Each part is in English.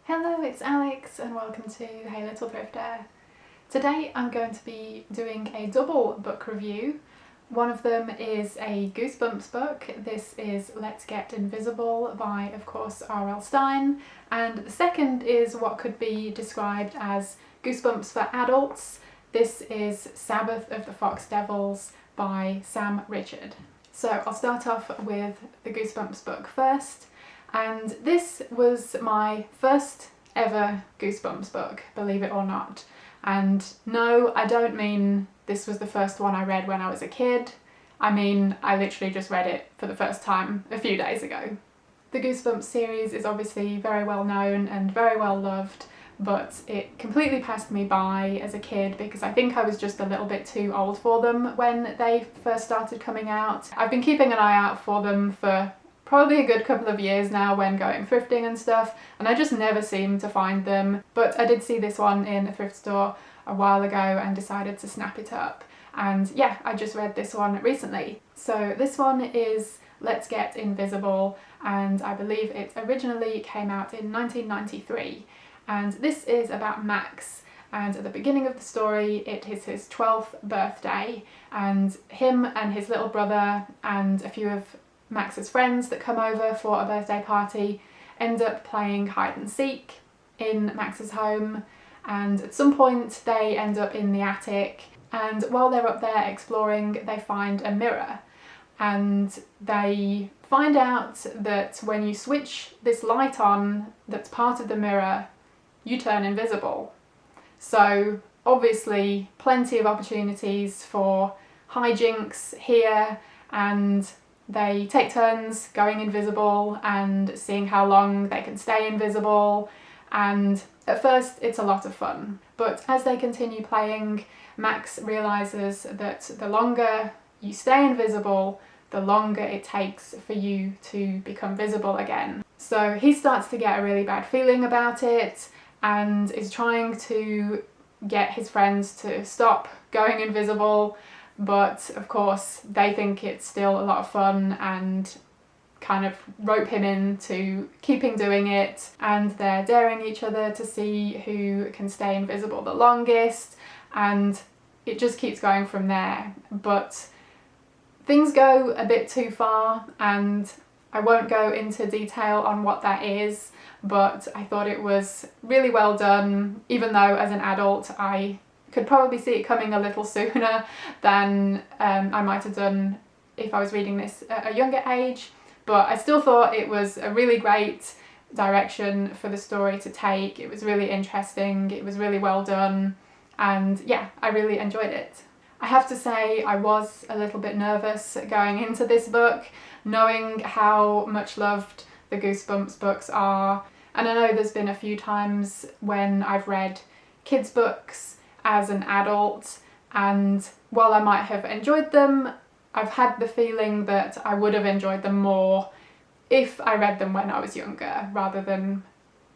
Hello, it's Alex and welcome to Hey Little Thrifter. Today I'm going to be doing a double book review. One of them is a Goosebumps book. This is Let's Get Invisible by, of course, R.L. Stine, and the second is what could be described as Goosebumps for adults. This is Sabbath of the Fox Devils by Sam Richard. So I'll start off with the Goosebumps book first. And this was my first ever Goosebumps book, believe it or not. And no, I don't mean this was the first one I read when I was a kid. I mean, I literally just read it for the first time a few days ago. The Goosebumps series is obviously very well known and very well loved, but it completely passed me by as a kid because I think I was just a little bit too old for them when they first started coming out. I've been keeping an eye out for them for probably a good couple of years now when going thrifting and stuff, and I just never seem to find them. But I did see this one in a thrift store a while ago and decided to snap it up. And yeah, I just read this one recently. So this one is Let's Get Invisible, and I believe it originally came out in 1993. And this is about Max. And at the beginning of the story, it is his 12th birthday, and him and his little brother and a few of Max's friends that come over for a birthday party end up playing hide and seek in Max's home, and at some point they end up in the attic, and while they're up there exploring they find a mirror, and they find out that when you switch this light on that's part of the mirror, you turn invisible. So obviously plenty of opportunities for hijinks here, and they take turns going invisible and seeing how long they can stay invisible, and at first it's a lot of fun. But as they continue playing, Max realises that the longer you stay invisible, the longer it takes for you to become visible again. So he starts to get a really bad feeling about it and is trying to get his friends to stop going invisible. But of course they think it's still a lot of fun and kind of rope him into keeping doing it, and they're daring each other to see who can stay invisible the longest, and it just keeps going from there. But things go a bit too far, and I won't go into detail on what that is, but I thought it was really well done, even though as an adult I could probably see it coming a little sooner than I might have done if I was reading this at a younger age. But I still thought it was a really great direction for the story to take. It was really interesting, it was really well done, and yeah, I really enjoyed it. I have to say I was a little bit nervous going into this book, knowing how much loved the Goosebumps books are. And I know there's been a few times when I've read kids' books as an adult, and while I might have enjoyed them, I've had the feeling that I would have enjoyed them more if I read them when I was younger rather than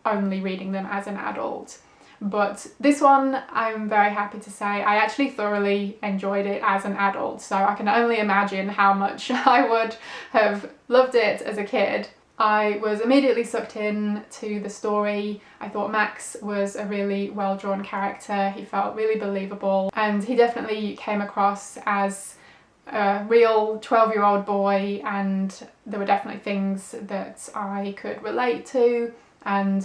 only reading them as an adult. But this one, I'm very happy to say I actually thoroughly enjoyed it as an adult, so I can only imagine how much I would have loved it as a kid. I was immediately sucked in to the story. I thought Max was a really well-drawn character. He felt really believable, and he definitely came across as a real 12-year-old boy, and there were definitely things that I could relate to, and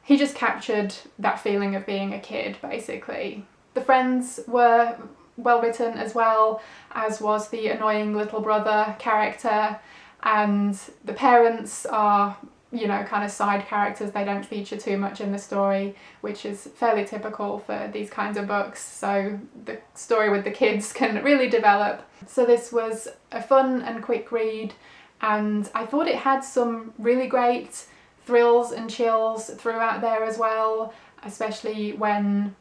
he just captured that feeling of being a kid, basically. The friends were well written as well, as was the annoying little brother character. And the parents are, you know, kind of side characters. They don't feature too much in the story, which is fairly typical for these kinds of books, so the story with the kids can really develop. So this was a fun and quick read, and I thought it had some really great thrills and chills throughout there as well, especially when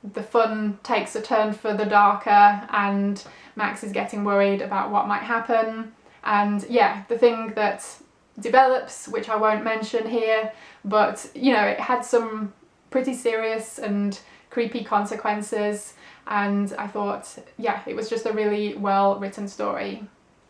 the fun takes a turn for the darker and Max is getting worried about what might happen. And yeah, the thing that develops, which I won't mention here, but you know, it had some pretty serious and creepy consequences, and I thought, yeah, it was just a really well written story.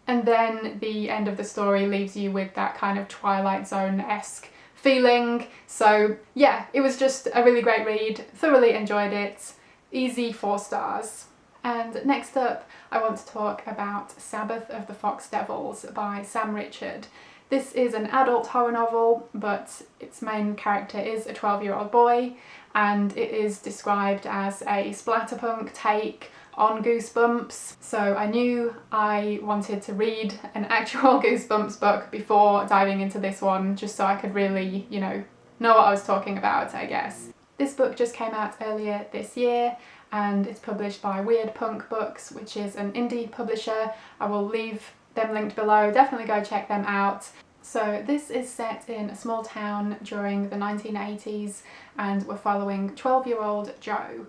And then the end of the story leaves you with that kind of Twilight Zone-esque feeling. So yeah, it was just a really great read, thoroughly enjoyed it, easy 4 stars. And next up I want to talk about Sabbath of the Fox Devils by Sam Richard. This is an adult horror novel, but its main character is a 12-year-old boy, and it is described as a splatterpunk take on Goosebumps. So I knew I wanted to read an actual Goosebumps book before diving into this one, just so I could really, know what I was talking about, I guess. This book just came out earlier this year, and it's published by Weird Punk Books, which is an indie publisher. I will leave them linked below, definitely go check them out. So this is set in a small town during the 1980s, and we're following 12-year-old Joe.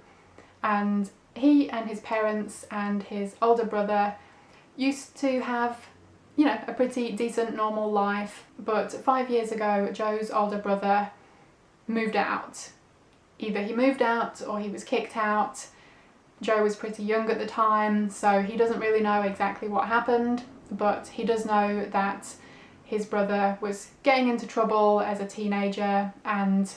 And he and his parents and his older brother used to have, a pretty decent normal life, but 5 years ago Joe's older brother moved out. Either he moved out or he was kicked out. Joe was pretty young at the time, so he doesn't really know exactly what happened, but he does know that his brother was getting into trouble as a teenager and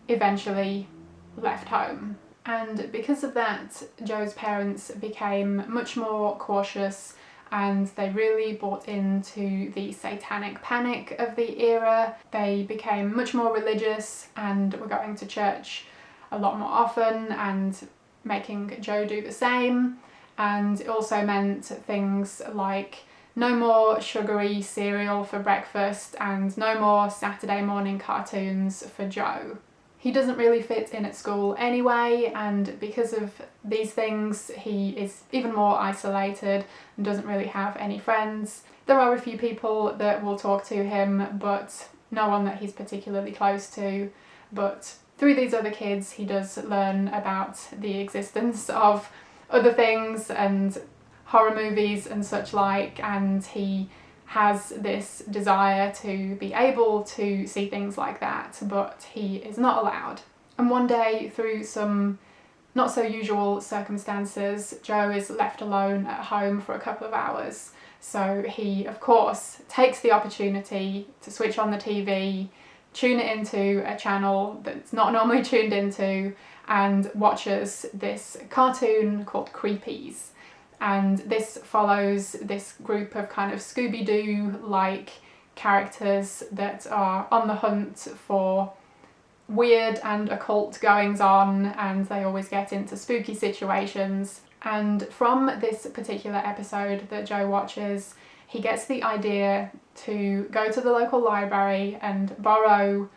eventually left home. And because of that, Joe's parents became much more cautious, and they really bought into the satanic panic of the era. They became much more religious and were going to church a lot more often and making Joe do the same. And it also meant things like no more sugary cereal for breakfast and no more Saturday morning cartoons for Joe. He doesn't really fit in at school anyway, and because of these things he is even more isolated and doesn't really have any friends. There are a few people that will talk to him, but no one that he's particularly close to. But through these other kids he does learn about the existence of other things and horror movies and such like, and he has this desire to be able to see things like that, but he is not allowed. And one day, through some not so usual circumstances, Joe is left alone at home for a couple of hours. So he, of course, takes the opportunity to switch on the TV, tune it into a channel that's not normally tuned into, and watches this cartoon called Creepies. And this follows this group of kind of Scooby-Doo-like characters that are on the hunt for weird and occult goings-on, and they always get into spooky situations. And from this particular episode that Joe watches, he gets the idea to go to the local library and borrow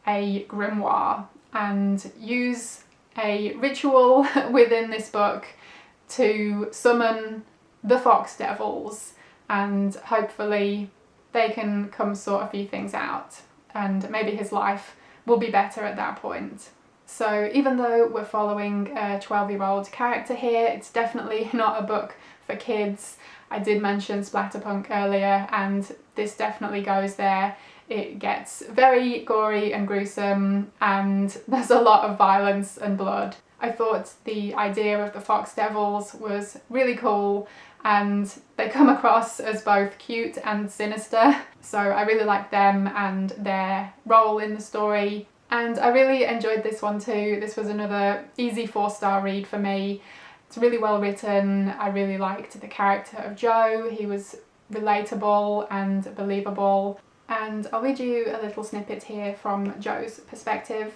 a grimoire and use a ritual within this book to summon the Fox Devils, and hopefully they can come sort a few things out and maybe his life will be better at that point. So even though we're following a 12-year-old character here, it's definitely not a book for kids. I did mention Splatterpunk earlier, and this definitely goes there. It gets very gory and gruesome, and there's a lot of violence and blood. I thought the idea of the Fox Devils was really cool, and they come across as both cute and sinister, so I really liked them and their role in the story. And I really enjoyed this one too. This was another easy 4-star read for me. It's really well written. I really liked the character of Joe. He was relatable and believable. And I'll read you a little snippet here from Joe's perspective.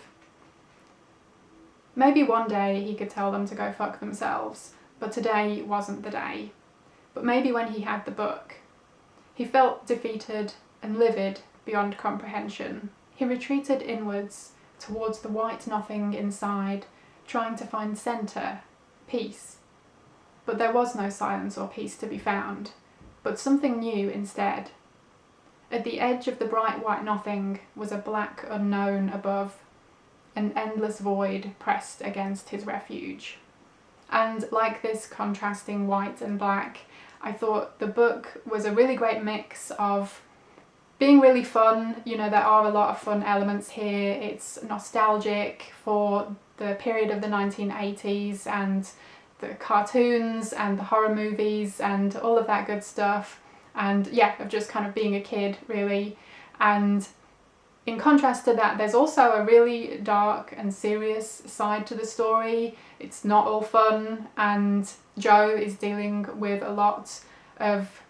Maybe one day he could tell them to go fuck themselves, but today wasn't the day. But maybe when he had the book. He felt defeated and livid beyond comprehension. He retreated inwards, towards the white nothing inside, trying to find centre, peace. But there was no silence or peace to be found, but something new instead. At the edge of the bright white nothing was a black unknown above, an endless void pressed against his refuge. And like this contrasting white and black, I thought the book was a really great mix of being really fun. There are a lot of fun elements here. It's nostalgic for the period of the 1980s and the cartoons and the horror movies and all of that good stuff. And yeah, of just kind of being a kid really. And in contrast to that, there's also a really dark and serious side to the story. It's not all fun, and Joe is dealing with a lot of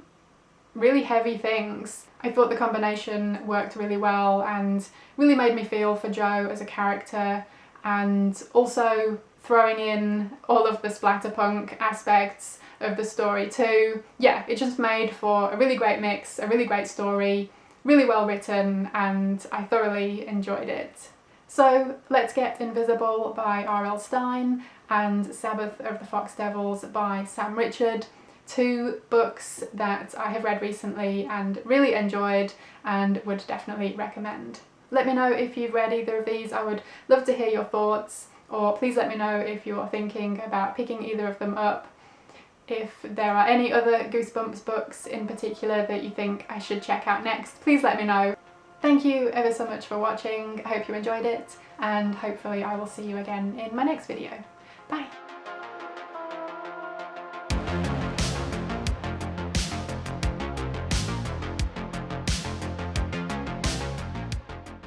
really heavy things. I thought the combination worked really well and really made me feel for Joe as a character, and also throwing in all of the splatterpunk aspects of the story too. Yeah, it just made for a really great mix, a really great story, really well written, and I thoroughly enjoyed it. So let's get Invisible by R.L. Stine and Sabbath of the Fox Devils by Sam Richard. Two books that I have read recently and really enjoyed and would definitely recommend. Let me know if you've read either of these. I would love to hear your thoughts, or please let me know if you're thinking about picking either of them up. If there are any other Goosebumps books in particular that you think I should check out next, please let me know. Thank you ever so much for watching. I hope you enjoyed it, and hopefully I will see you again in my next video. Bye!